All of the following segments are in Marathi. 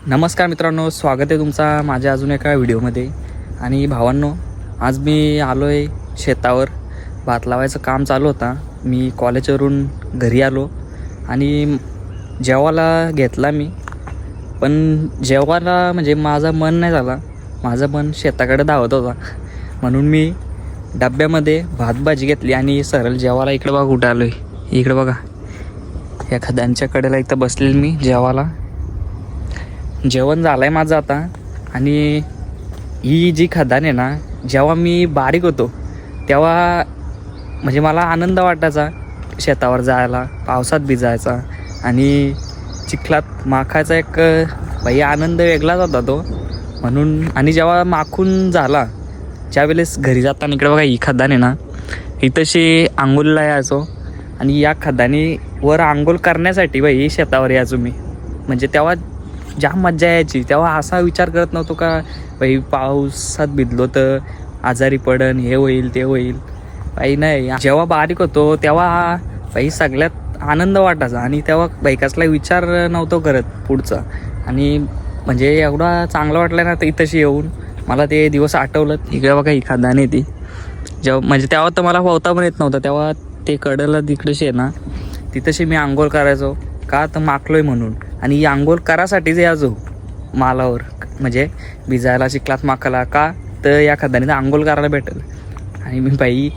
नमस्कार मित्रांनो, स्वागत आहे तुमचा माझ्या अजून एका व्हिडिओमध्ये. आणि भावांनो, आज मी आलो आहे शेतावर. भात लावायचं काम चालू होता. मी कॉलेजवरून घरी आलो आणि जेवायला घेतला मी. पण जेवायला म्हणजे माझं मन नाही झाला, माझं मन शेताकडे धावत होता. म्हणून मी डब्यामध्ये भात भाजी घेतली आणि सरळ जेवायला इकडे बघा कुठं आलो आहे. इकडे बघा, या खदानच्या कडेला इथं बसलेली मी जेवायला. जेवण झालं आहे माझं आता. आणि ही जी खदान आहे ना, जेव्हा मी बारीक होतो तेव्हा म्हणजे मला आनंद वाटायचा शेतावर जायला, पावसात भिजायचा आणि चिखलात माखायचा. एक बाई आनंद वेगळाच होता तो. म्हणून आणि जेव्हा माखून झाला, ज्यावेळेस घरी जाताना इकडे बघा ही खदान आहे ना, इथंशी आंघोळीला यायचो. आणि या खदानीवर आंघोळ करण्यासाठी बाई शेतावर यायचो मी. म्हणजे तेव्हा जाम मज्जा यायची. तेव्हा असा विचार करत नव्हतो का बाई पावसात भिजलो तर आजारी पडन, हे होईल ते होईल. बाई नाही, जेव्हा बारीक होतो तेव्हा बाई सगळ्यात आनंद वाटायचा. आणि तेव्हा बाई कसला विचार नव्हतो करत पुढचा. आणि म्हणजे एवढा चांगलं वाटलं ना तर इथंशी येऊन मला ते दिवस आठवलं. इकडे बघा ही खदान आहे ती. जेव्हा म्हणजे तेव्हा तर मला पोहता पण येत नव्हतं. तेव्हा ते कडलं तिकडेशी आहे ना, तिथंशी मी आंघोळ करायचो. का तर माखलोय म्हणून. आणि ही आंघोळ करासाठीच यायचो मालावर, म्हणजे भिजायला चिखलात माखायला. का तर या खदानीचं आंघोळ करायला भेटेल. आणि मी बाई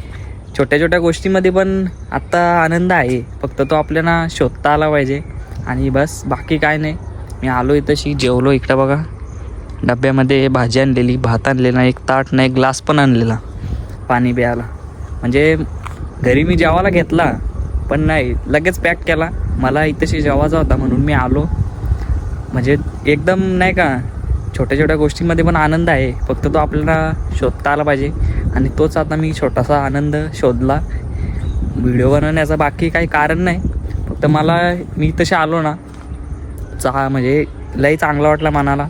छोट्या छोट्या गोष्टीमध्ये पण आत्ता आनंद आहे, फक्त तो आपल्याला शोधता आला पाहिजे. आणि बस बाकी काय नाही. मी आलो इथंशी जेवलो. इकडं बघा डब्यामध्ये भाजी आणलेली, भात आणलेला, एक ताट नाही एक ग्लास पण आणलेला पाणी प्यायला. म्हणजे घरी मी जेवायला घेतला पण नाही, लगेच पॅक केला. मला इथंशी जेवायचा होता म्हणून मी आलो. म्हणजे एकदम नाही का, छोट्या छोट्या गोष्टींमध्ये पण आनंद आहे, फक्त तो आपल्याला शोधता आला पाहिजे. आणि तोच आता मी छोटासा आनंद शोधला व्हिडिओ बनवण्याचा. बाकी काही कारण नाही, फक्त मी तसे आलो ना, म्हणजे लई चांगला वाटला मनाला.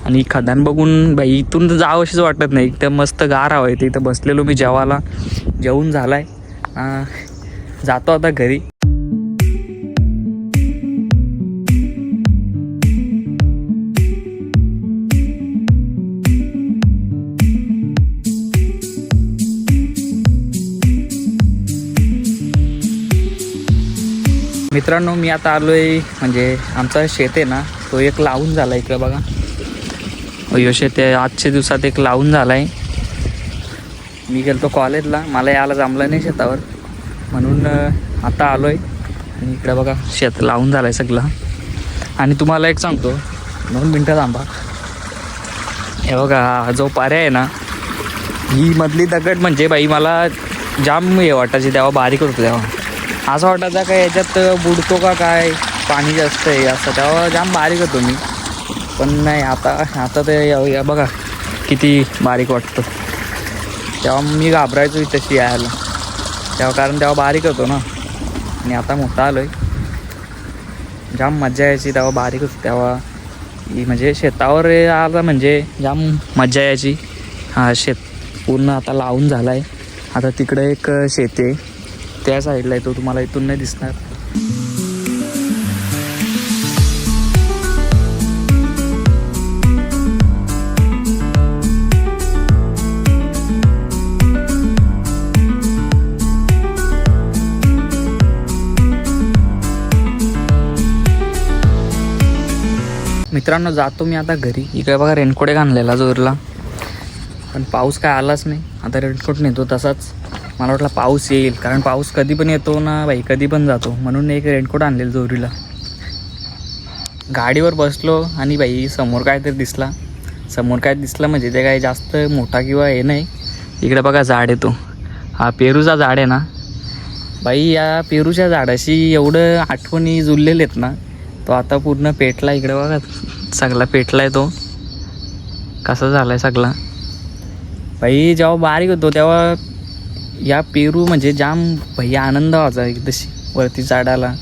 आणि खदान बघून बाई इथून तर जावंशीच वाटत नाही. एकदम मस्त गार हवं आहे. इथं बसलेलो मी जेवायला. जेवून झाला आहे, जातो आता घरी. मित्रांनो, मी आता आलो आहे म्हणजे आमचा शेत आहे ना, तो एक लावून झाला. इकडं बघा, यो शेत आहे आजच्या दिवसात एक लावून झाला आहे. मी गेलो कॉलेजला, मला यायला जमलं नाही शेतावर, म्हणून आता आलो आहे. आणि इकडं बघा शेत लावून झालं आहे सगळं. आणि तुम्हाला एक सांगतो, 2 मिनटं थांबा. हे बघा जो पाऱ्या आहे ना, ही मधली दगड म्हणजे बाई मला जाम हे वाटायची तेव्हा, बारीक होतो तेव्हा. असं वाटायचं का याच्यात बुडतो का काय, पाणी जास्त आहे असं. तेव्हा जाम बारीक होतो मी. पण नाही, आता ते बघा किती बारीक वाटतं. तेव्हा मी घाबरायचो तशी यायला तेव्हा, कारण तेव्हा बारीक होतो ना. आणि आता मोठा आलो आहे. जाम मज्जा यायची तेव्हा, बारीक होतो तेव्हा. म्हणजे शेतावर आला म्हणजे जाम मज्जा यायची. हा शेत पूर्ण आता लावून झाला आहे. आता तिकडे एक शेत आहे, त्या साईडला आहे तो, तुम्हाला इथून नाही दिसणार. मित्रांनो, जातो मी आता घरी. इकडे बघा रेनकोट आणलेला जोरला, पण पाऊस काय आलाच नाही. आता रेनकोट नेतो तसाच. मला वाटलं पाऊस येईल, कारण पाऊस कधी पण येतो ना बाई, कधी पण जातो. म्हणून एक रेनकोट आणलेलं जोरीला. गाडीवर बसलो आणि बाई समोर काहीतरी दिसला. समोर काय दिसलं म्हणजे ते काय जास्त मोठा किंवा हे नाही. इकडे बघा झाड आहे, तो हा पेरूचा झाड आहे ना बाई. या पेरूच्या झाडाशी एवढं आठवणी जुळलेले आहेत ना, तो आता पूर्ण पेटला. इकडे बघा सगळा पेटला आहे तो, कसा झाला आहे सगळा. बाई जेव्हा बारीक होतो तेव्हा या पेरू म्हणजे जाम भाई आनंद व्हायचा. तशी वरती झाडाला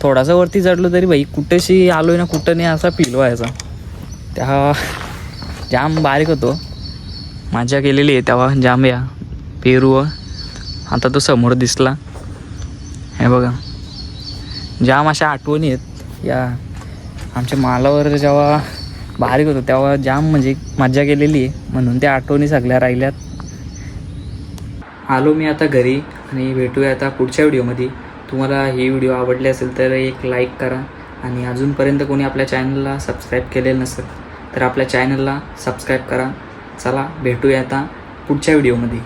थोडासा वरती चढलो तरी बाई कुठेशी आलो आहे ना कुठं नाही असा फील व्हायचा. तेव्हा जाम बारीक होतो, मजा केलेली आहे तेव्हा जाम. या पेरू आता तो समोर दिसला, हे बघा. जाम अशा आठवणी आहेत या आमच्या मालावर जेव्हा भारी होतं तेव्हा, जाम म्हणजे मजा केलेली आहे, म्हणून त्या आठवणी सगळ्या राहिल्यात. आलो मी आता घरी आणि भेटूया आता पुढच्या व्हिडिओमध्ये. तुम्हाला ही व्हिडिओ आवडली असेल तर एक लाईक करा आणि अजूनपर्यंत कोणी आपल्या चॅनलला सबस्क्राईब केलेलं नसेल तर आपल्या चॅनलला सबस्क्राईब करा. चला भेटूया आता पुढच्या व्हिडिओमध्ये.